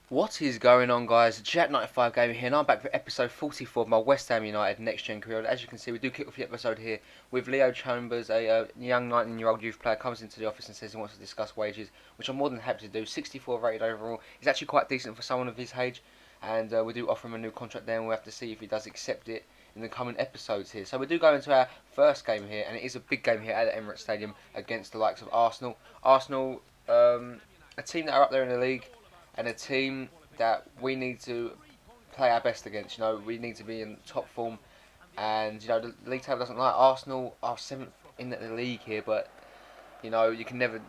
What is going on, guys? Jack95 Gaming here, and I'm back for episode 44 of my West Ham United Next Gen career. As you can see, we do kick off the episode here with Leo Chambers, a young 19-year-old youth player, comes into the office and says he wants to discuss wages, which I'm more than happy to do. 64 rated overall. He's actually quite decent for someone of his age, and we do offer him a new contract there, and we'll have to see if he does accept it in the coming episodes here. So we do go into our first game here, and it is a big game here at the Emirates Stadium against the likes of Arsenal. Arsenal, a team that are up there in the league, and a team that we need to play our best against. You know, we need to be in top form, and you know the league table doesn't lie. Arsenal are seventh in the league here, but you know you can never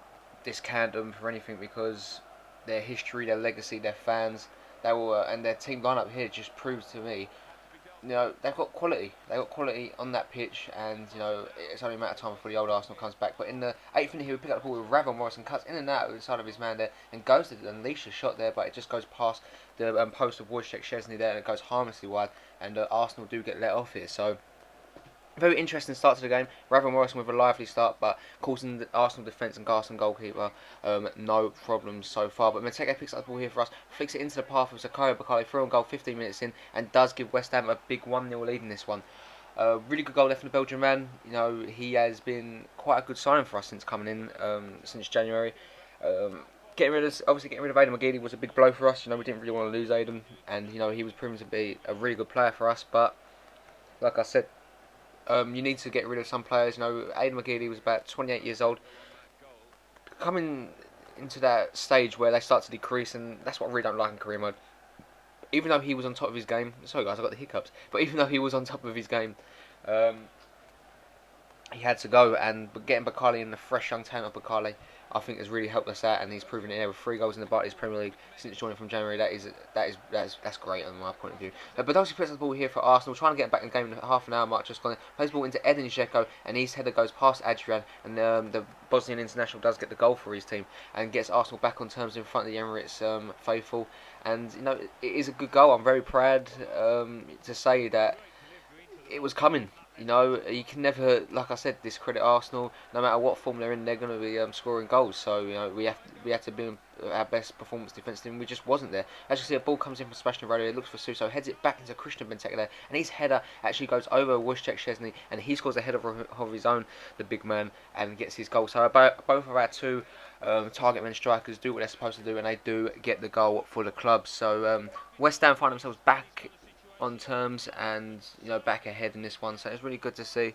discount them for anything because their history, their legacy, their fans, they will, and their team lineup here just proves to me you know, they've got quality. They've got quality on that pitch, and you know, it's only a matter of time before the old Arsenal comes back. But in the 8th minute, he would pick up the ball with Ravel Morrison, cuts in and out of the side of his man there, and goes to unleash a shot there, but it just goes past the post of Wojciech Szczesny there, and it goes harmlessly wide, and Arsenal do get let off here. So very interesting start to the game. Ravel Morrison with a lively start, but causing the Arsenal defence and Garson goalkeeper no problems so far. But Matete picks up the ball here for us, flicks it into the path of Zakaria Bakali, through on goal 15 minutes in, and does give West Ham a big 1-0 lead in this one. Really good goal there from the Belgian man. You know, he has been quite a good signing for us since coming in, since January. Obviously getting rid of Aidan McGeady was a big blow for us. You know, we didn't really want to lose Aidan, and you know he was proven to be a really good player for us. But like I said, you need to get rid of some players. You know, Aidan McGeady was about 28 years old, coming into that stage where they start to decrease, and that's what I really don't like in career mode. Even though he was on top of his game, sorry guys, I got the hiccups. But even though he was on top of his game, um, he had to go. And getting Bakali in the fresh young talent of Bakali, I think has really helped us out, and he's proven it there with 3 goals in the Barclays Premier League since joining from January. That's great on my point of view. But Dulcie puts the ball here for Arsenal, trying to get back in the game in half an hour mark. Just gone, plays the ball into Edin Dzeko, and his header goes past Adrian, and the Bosnian international does get the goal for his team and gets Arsenal back on terms in front of the Emirates faithful. And you know it is a good goal. I'm very proud to say that it was coming. You know, you can never, like I said, discredit Arsenal. No matter what form they're in, they're going to be scoring goals. So you know, we have to be our best performance defensively, and we just wasn't there. As you see, a ball comes in from Sebastian Rodriguez, looks for Suso, heads it back into Christian Benteke there, and his header actually goes over Wojciech Szczesny, and he scores a header of his own, the big man, and gets his goal. So both of our two target men strikers do what they're supposed to do, and they do get the goal for the club. So West Ham find themselves back on terms, and you know back ahead in this one, so it's really good to see.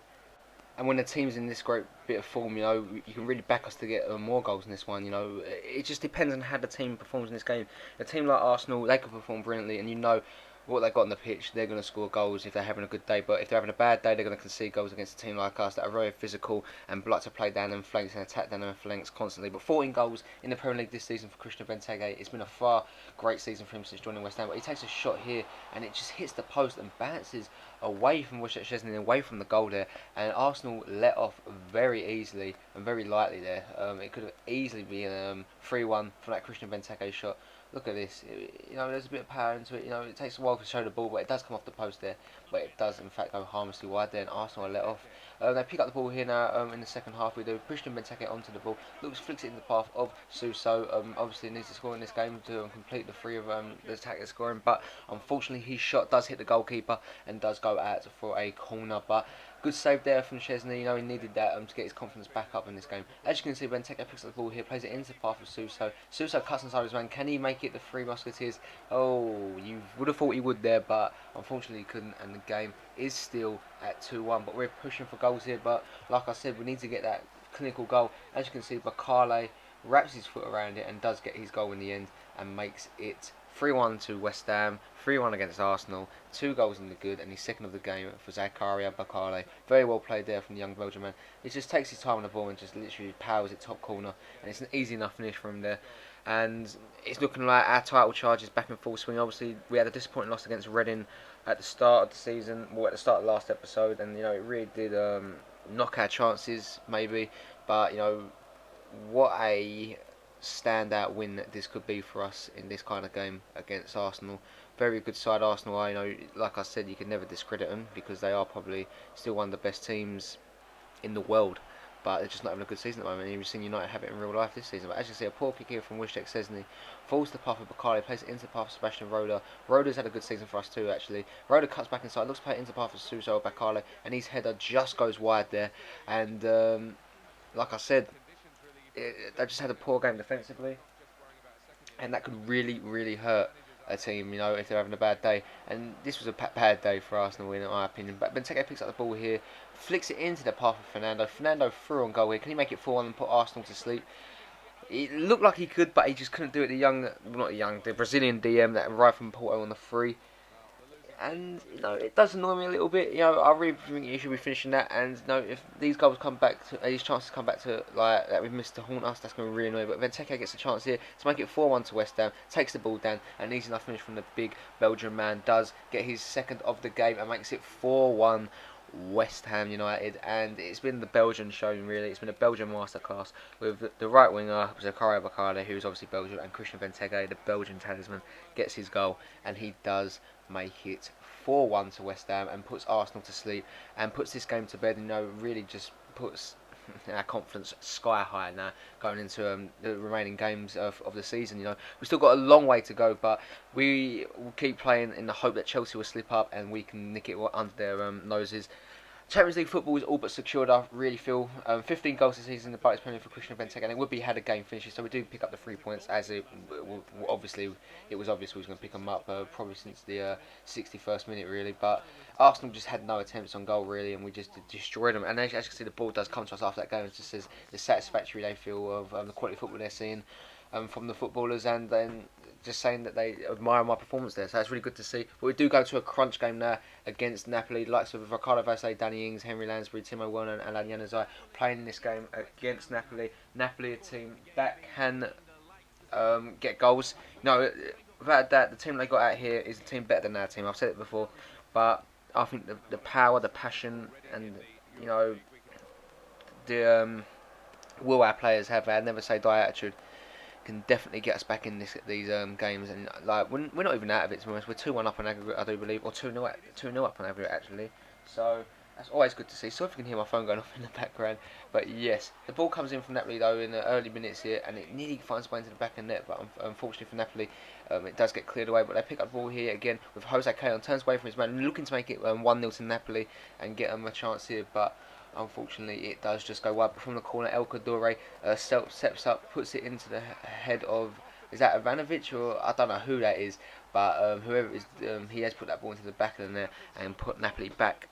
And when the team's in this great bit of form, you know you can really back us to get more goals in this one. You know it just depends on how the team performs in this game. A team like Arsenal, they can perform brilliantly, and you know what they got on the pitch, they're going to score goals if they're having a good day. But if they're having a bad day, they're going to concede goals against a team like us that are very physical and like to play down them flanks and attack down them flanks constantly. But 14 goals in the Premier League this season for Christian Benteke. It's been a far great season for him since joining West Ham. But he takes a shot here and it just hits the post and bounces away from Wojciech Szczesny and away from the goal there. And Arsenal let off very easily and very lightly there. It could have easily been 3-1 from that Christian Benteke shot. Look at this. You know, there's a bit of power into it. You know, it takes a while to show the ball, but it does come off the post there. But it does, in fact, go harmlessly wide there, and Arsenal are let off. They pick up the ball here now in the second half. We do. Christian Benteke onto the ball. Looks flicks it in the path of Suso. Obviously, needs to score in this game to complete the 3 of the attackers scoring. But unfortunately, his shot does hit the goalkeeper and does go out for a corner. But good save there from Szczesny. You know, he needed that to get his confidence back up in this game. As you can see, Benteke picks up the ball here, plays it into the path of Suso. Suso cuts inside his man. Can he make it the 3 Musketeers? Oh, you would have thought he would there, but unfortunately he couldn't, and the game is still at 2-1. But we're pushing for goals here, but like I said, we need to get that clinical goal. As you can see, Bakale wraps his foot around it and does get his goal in the end and makes it 3-1 to West Ham, 3-1 against Arsenal, 2 goals in the good, and his second of the game for Zakaria Bakale. Very well played there from the young Belgian man. He just takes his time on the ball and just literally powers it top corner, and it's an easy enough finish from there. And it's looking like our title charge is back in full swing. Obviously, we had a disappointing loss against Reading at the start of the season, well, at the start of the last episode, and you know it really did knock our chances, maybe. But you know, what a standout win that this could be for us in this kind of game against Arsenal. Very good side Arsenal are. You know, like I said, you can never discredit them because they are probably still one of the best teams in the world. but they're just not having a good season at the moment. You've seen United have it in real life this season. But as you can see, a poor kick here from Wistek Szczesny falls to the path of Bakali, plays it into the path of Sebastian Roda. Roda's had a good season for us too, actually. Roda cuts back inside, looks to play it into the path of Suso Bakali, and his header just goes wide there. And like I said, they just had a poor game defensively, and that could really hurt a team, you know, if they're having a bad day. And this was a bad day for Arsenal, in my opinion. But Benteke picks up the ball here, flicks it into the path of Fernando. Fernando through on goal here. Can he make it 4-1 and put Arsenal to sleep? It looked like he could, but he just couldn't do it. The Brazilian DM that arrived from Porto on the free. And you know, it does annoy me a little bit. You know, I really think you should be finishing that. And you know, if these goals come back to these chances come back to like that we've missed to haunt us, that's going to really annoy. But Benteke gets a chance here to make it 4-1 to West Ham. Takes the ball down, and easy enough finish from the big Belgian man. Does get his second of the game and makes it 4-1. West Ham United, and it's been the Belgian showing really. It's been a Belgian masterclass with the right winger Zakaria Bakale, who's obviously Belgian, and Christian Benteke, the Belgian talisman, gets his goal, and he does make it 4-1 to West Ham and puts Arsenal to sleep and puts this game to bed. You know, really just puts our confidence sky high now going into the remaining games of the season. You know, we've still got a long way to go, but we will keep playing in the hope that Chelsea will slip up and we can nick it under their noses. Champions League football is all but secured, I really feel. 15 goals this season, the bonus penalty for Christian Benteke, and it would be had a game finishes, so we do pick up the 3 points, as it was obvious we was going to pick them up, probably since the 61st minute really, but Arsenal just had no attempts on goal really, and we just destroyed them, and as you can see, the ball does come to us after that game. It just says the satisfactory they feel of the quality of football they're seeing from the footballers, and then just saying that they admire my performance there, so that's really good to see. But we do go to a crunch game now against Napoli, the likes of Ricardo Vasse, Danny Ings, Henry Lansbury, Timo Werner and Alan Januzaj playing in this game against Napoli. Napoli, a team that can get goals. No, without that, the team they got out here is a team better than our team. I've said it before, but I think the power, the passion, and you know the will our players have, our never say die attitude, can definitely get us back in these games, and like we're not even out of it, to be honest. We're 2-1 up on aggregate, I do believe, or 2-0 up on aggregate actually. So that's always good to see. So if you can hear my phone going off in the background, but yes, the ball comes in from Napoli though in the early minutes here, and it nearly finds its way into the back of the net, but unfortunately for Napoli, it does get cleared away. But they pick up the ball here again with Jose Cajon, turns away from his man, looking to make it 1-0 to Napoli and get a chance here, but unfortunately, it does just go wide. But from the corner, El Cadore steps up, puts it into the head of, is that Ivanovic, or I don't know who that is, but whoever it is, he has put that ball into the back of the net and put Napoli back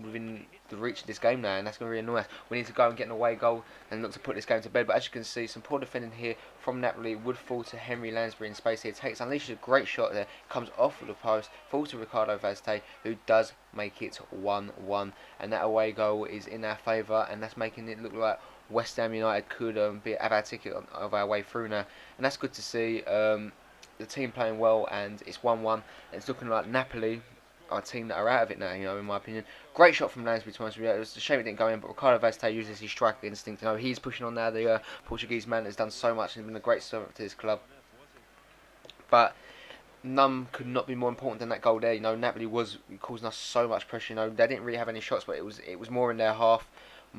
within the reach of this game now, and that's going to really annoy us. We need to go and get an away goal and look to put this game to bed. But as you can see, some poor defending here from Napoli would fall to Henry Lansbury in space here. Unleashes a great shot there, comes off of the post, falls to Ricardo Vazte, who does make it 1-1, and that away goal is in our favour, and that's making it look like West Ham United could have our ticket of our way through now, and that's good to see. The team playing well, and it's 1-1, and it's looking like Napoli are a team that are out of it now, you know, in my opinion. Great shot from Lansbury, to be honest with you. It was a shame it didn't go in, but Ricardo Vazte uses his striker instinct. You know, he's pushing on now. The Portuguese man has done so much and been a great servant to his club. But none could not be more important than that goal there. You know, Napoli was causing us so much pressure. You know, they didn't really have any shots, but it was more in their half,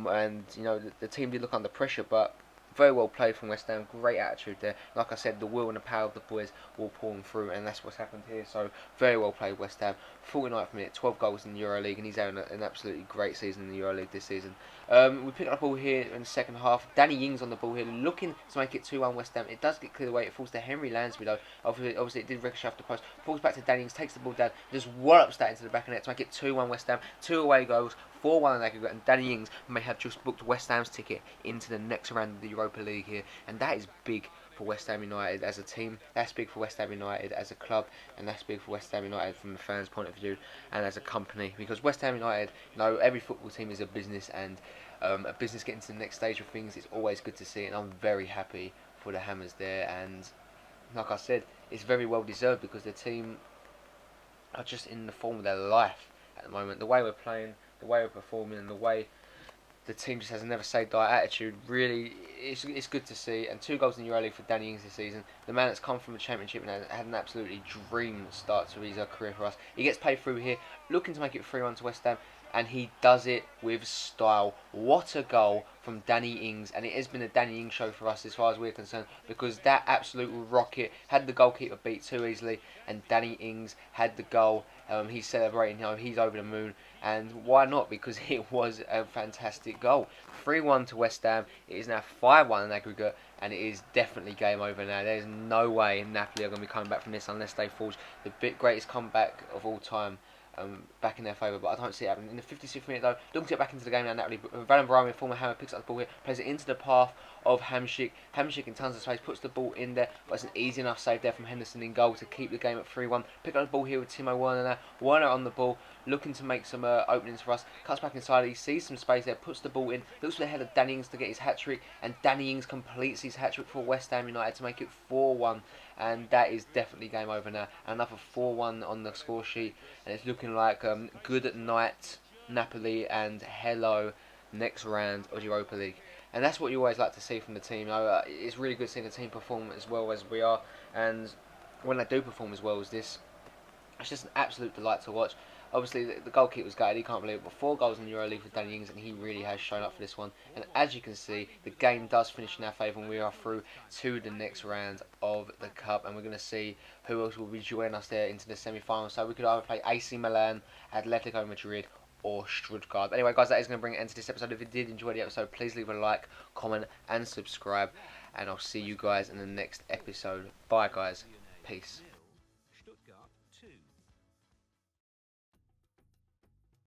and you know, the team did look under pressure, but very well played from West Ham. Great attitude there. Like I said, the will and the power of the boys will pull them through, and that's what's happened here. So very well played West Ham. 49th minute, 12 goals in the EuroLeague, and he's having an absolutely great season in the EuroLeague this season. We pick up the ball here in the second half. Danny Ings on the ball here, looking to make it 2-1 West Ham. It does get cleared away. It falls to Henry Lansbury though. Obviously it did ricochet off the post. Falls back to Danny Ings, takes the ball down, just wallops that into the back of the net to make it 2-1 West Ham. 2 away goals, 4-1 in aggregate, and Danny Ings may have just booked West Ham's ticket into the next round of the Europa League here, and that is big for West Ham United as a team. That's big for West Ham United as a club, and that's big for West Ham United from the fans' point of view and as a company, because West Ham United, you know, every football team is a business, and a business getting to the next stage of things is always good to see, and I'm very happy for the Hammers there, and like I said, it's very well deserved because the team are just in the form of their life at the moment. The way we're playing, the way we're performing, and the way the team just has a never say die attitude, really, it's good to see. And 2 goals in EuroLeague for Danny Ings this season. The man that's come from the Championship and had an absolutely dream start to his career for us. He gets paid through here, looking to make it 3-1 to West Ham. and he does it with style. What a goal from Danny Ings, and it has been a Danny Ings show for us as far as we're concerned, because that absolute rocket had the goalkeeper beat too easily, and Danny Ings had the goal. He's celebrating, he's over the moon, and why not? Because it was a fantastic goal. 3-1 to West Ham. It is now 5-1 in aggregate, and it is definitely game over now. There's no way Napoli are going to be coming back from this unless they forge the greatest comeback of all time back in their favour, but I don't see it happening. In the 56th minute though, looking to get back into the game now, Napoli. Van Bruyne, former Hammer, picks up the ball here, plays it into the path of Hamsik. Hamsik in tons of space, puts the ball in there, but it's an easy enough save there from Henderson in goal to keep the game at 3-1. Pick up the ball here with Timo Werner now. Werner on the ball, looking to make some openings for us. Cuts back inside, he sees some space there, puts the ball in, looks for the head of Danny Ings to get his hat-trick, and Danny Ings completes his hat-trick for West Ham United to make it 4-1. And that is definitely game over now. Another 4-1 on the score sheet, and it's looking like good night Napoli and hello next round of Europa League. And that's what you always like to see from the team. It's really good seeing the team perform as well as we are, and when they do perform as well as this, it's just an absolute delight to watch. Obviously, the goalkeeper was gutted, he can't believe it, but 4 goals in Euro League for Danny Ings, and he really has shown up for this one. And as you can see, the game does finish in our favour, and we are through to the next round of the Cup, and we're going to see who else will be joining us there into the semi-final. So we could either play AC Milan, Atletico Madrid, or Stuttgart. But anyway, guys, that is going to bring it into this episode. If you did enjoy the episode, please leave a like, comment, and subscribe, and I'll see you guys in the next episode. Bye, guys. Peace.